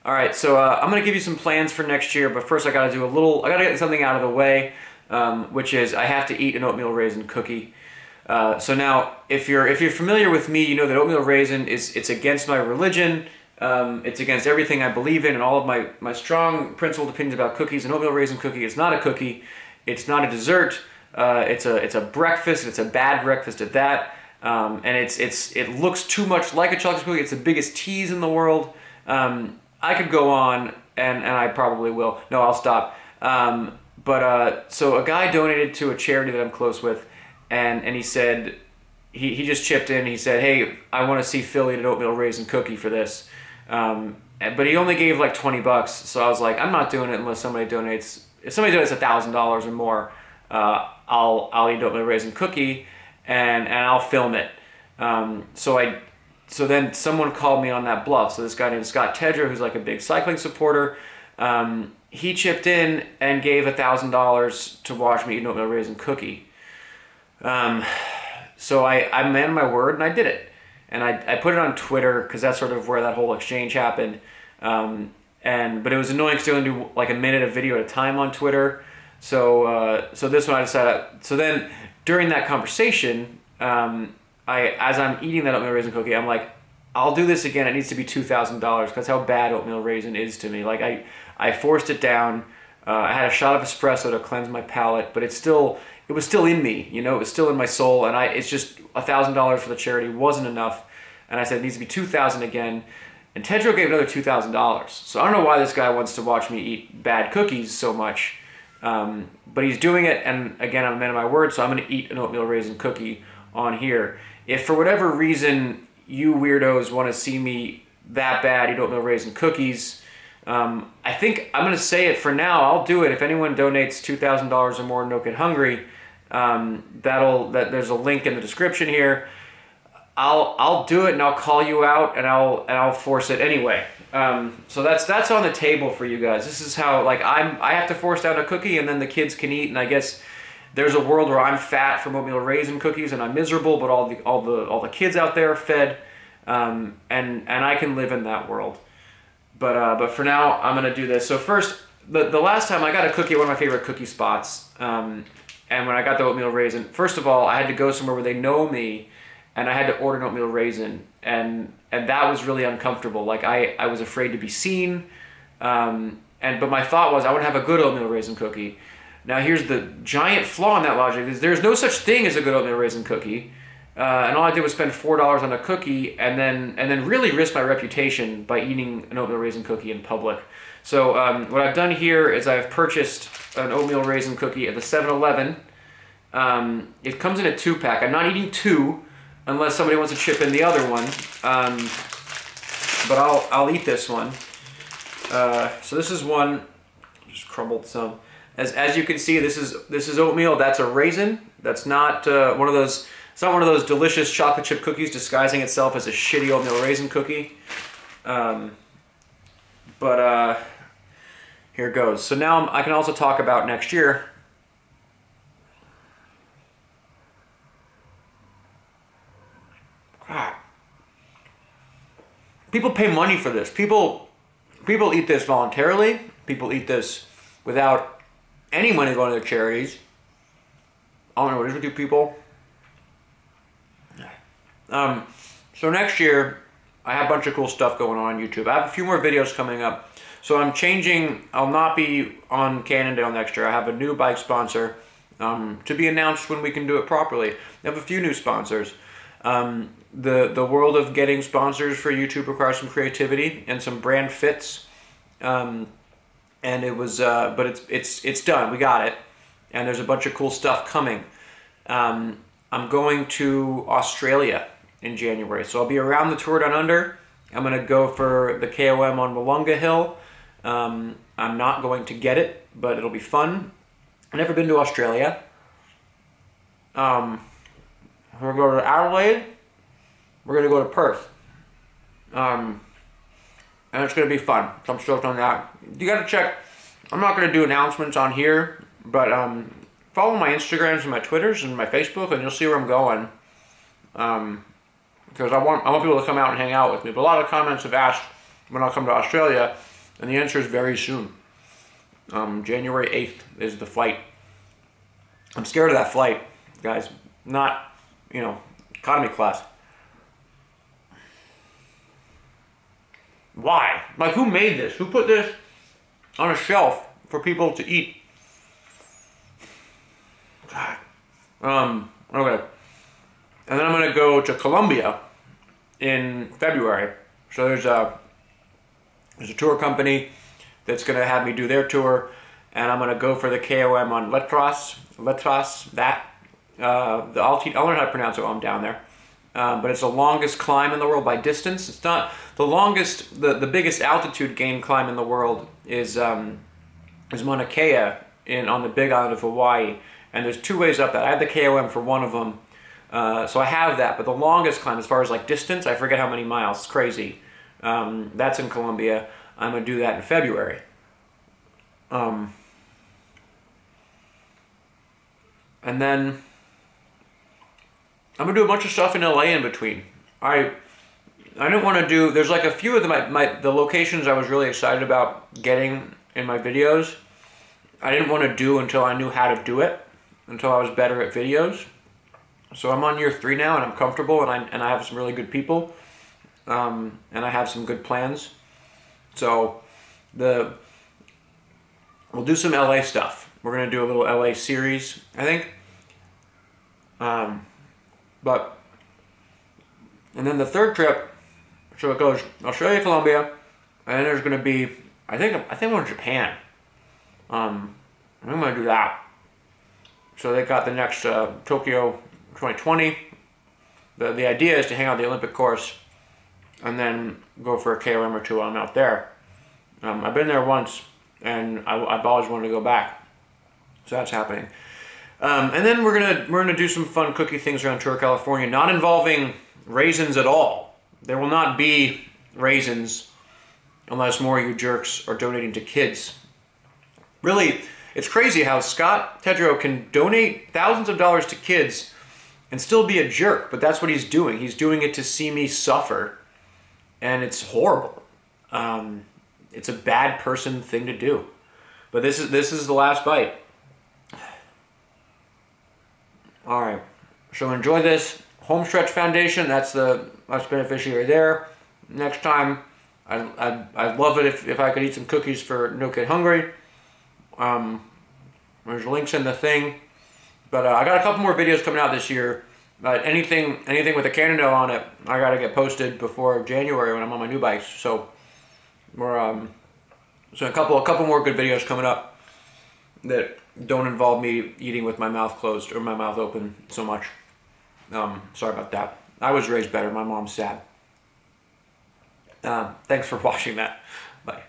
All right, so I'm gonna give you some plans for next year, but first I gotta get something out of the way, which is I have to eat an oatmeal raisin cookie. So now, if you're familiar with me, you know that oatmeal raisin it's against my religion. It's against everything I believe in and all of my strong principled opinions about cookies. An oatmeal raisin cookie is not a cookie. It's not a dessert. It's a breakfast. It's a bad breakfast at that. And it looks too much like a chocolate cookie. It's the biggest tease in the world. I could go on, and I probably will. No, I'll stop. So a guy donated to a charity that I'm close with, and he said, he just chipped in. He said, hey, I want to see Philly eat an oatmeal raisin cookie for this. But he only gave like $20, so I was like, I'm not doing it unless somebody donates. If somebody donates $1,000 or more, I'll eat an oatmeal raisin cookie, and I'll film it. So then someone called me on that bluff. So this guy named Scott Tedger, who's like a big cycling supporter, he chipped in and gave $1,000 to watch me eat an oatmeal raisin cookie. So I manned my word and I did it. And I put it on Twitter because that's sort of where that whole exchange happened. But it was annoying because they only do like a minute of video at a time on Twitter. So this one I decided. So then during that conversation, as I'm eating that oatmeal raisin cookie, I'm like, I'll do this again. It needs to be $2,000 because that's how bad oatmeal raisin is to me. Like I forced it down. I had a shot of espresso to cleanse my palate, but it was still in me. You know, it was still in my soul. And it's just $1,000 for the charity wasn't enough. And I said it needs to be $2,000 again. And Tedro gave another $2,000. So I don't know why this guy wants to watch me eat bad cookies so much. But he's doing it, and again, I'm a man of my word, so I'm going to eat an oatmeal raisin cookie on here. If for whatever reason you weirdos want to see me that bad eat oatmeal raisin cookies, I think I'm going to say it for now. I'll do it. If anyone donates $2,000 or more to No Kid Hungry, there's a link in the description here. I'll do it, and I'll call you out, and I'll force it anyway. So that's on the table for you guys. This is how, like, I have to force down a cookie and then the kids can eat, and I guess there's a world where I'm fat from oatmeal raisin cookies and I'm miserable, but all the kids out there are fed, and I can live in that world. But for now, I'm gonna do this. So first, the last time I got a cookie at one of my favorite cookie spots, and when I got the oatmeal raisin, first of all, I had to go somewhere where they know me, and I had to order an oatmeal raisin, and that was really uncomfortable. Like I was afraid to be seen, but my thought was I would have a good oatmeal raisin cookie. Now here's the giant flaw in that logic: is there's no such thing as a good oatmeal raisin cookie, and all I did was spend $4 on a cookie, and then really risk my reputation by eating an oatmeal raisin cookie in public. So what I've done here is I've purchased an oatmeal raisin cookie at the 7-Eleven. It comes in a 2-pack. I'm not eating 2. Unless somebody wants to chip in the other one, but I'll eat this one. So this is one, just crumbled some. As you can see, this is oatmeal. That's a raisin. That's not one of those. It's not one of those delicious chocolate chip cookies disguising itself as a shitty oatmeal raisin cookie. Here goes. So now I can also talk about next year. People pay money for this. People eat this voluntarily. People eat this without any money going to their charities. I don't know what it is with you people. So next year, I have a bunch of cool stuff going on YouTube. I have a few more videos coming up. So I'm changing. I'll not be on Cannondale next year. I have a new bike sponsor to be announced when we can do it properly. I have a few new sponsors. The world of getting sponsors for YouTube requires some creativity and some brand fits, and it was, but it's done. We got it, and there's a bunch of cool stuff coming. I'm going to Australia in January, so I'll be around the Tour Down Under. I'm gonna go for the KOM on Wollonga Hill. I'm not going to get it, but it'll be fun. I've never been to Australia. We're gonna go to Adelaide. We're going to go to Perth. And it's going to be fun. So I'm stoked on that. You got to check. I'm not going to do announcements on here, but follow my Instagrams and my Twitters and my Facebook, and you'll see where I'm going. Because I want people to come out and hang out with me. But a lot of comments have asked when I'll come to Australia. And the answer is very soon. January 8th is the flight. I'm scared of that flight, guys. Not, you know, economy class. Why? Like, who made this? Who put this on a shelf for people to eat? God. Okay. And then I'm gonna go to Colombia in February. So there's a tour company that's gonna have me do their tour, and I'm gonna go for the KOM on Letras. That. I'll learn how to pronounce it while I'm down there. But it's the longest climb in the world by distance. It's not the longest. The biggest altitude gain climb in the world is Mauna Kea on the Big Island of Hawaii. And there's 2 ways up that. I had the KOM for one of them, so I have that. But the longest climb, as far as like distance, I forget how many miles. It's crazy. That's in Colombia. I'm gonna do that in February. And then I'm gonna do a bunch of stuff in LA in between. I didn't want to do. There's like a few of the locations I was really excited about getting in my videos. I didn't want to do until I knew how to do it, until I was better at videos. So I'm on year 3 now, and I'm comfortable, and I have some really good people, and I have some good plans. So we'll do some LA stuff. We're gonna do a little LA series, I think. And then the third trip, so it goes I'll show you Colombia, and then there's gonna be I think I'm going to Japan. I'm gonna do that. So they got the next Tokyo 2020. The idea is to hang out the Olympic course and then go for a KOM or 2 while I'm out there. I've been there once, and I've always wanted to go back. So that's happening. And then we're gonna do some fun cookie things around Tour California, not involving raisins at all. There will not be raisins unless more of you jerks are donating to kids. Really, it's crazy how Scott Tedrow can donate thousands of dollars to kids and still be a jerk, but that's what he's doing. He's doing it to see me suffer, and it's horrible. It's a bad person thing to do. But this is the last bite. All right, so enjoy this. Homestretch Foundation, that's beneficiary there. Next time, I'd love it if I could eat some cookies for No Kid Hungry. There's links in the thing. But I got a couple more videos coming out this year. Anything with a Canada on it, I gotta get posted before January when I'm on my new bikes. So we're so a couple more good videos coming up that don't involve me eating with my mouth closed or my mouth open so much. Sorry about that. I was raised better. My mom's sad. Thanks for watching that. Bye.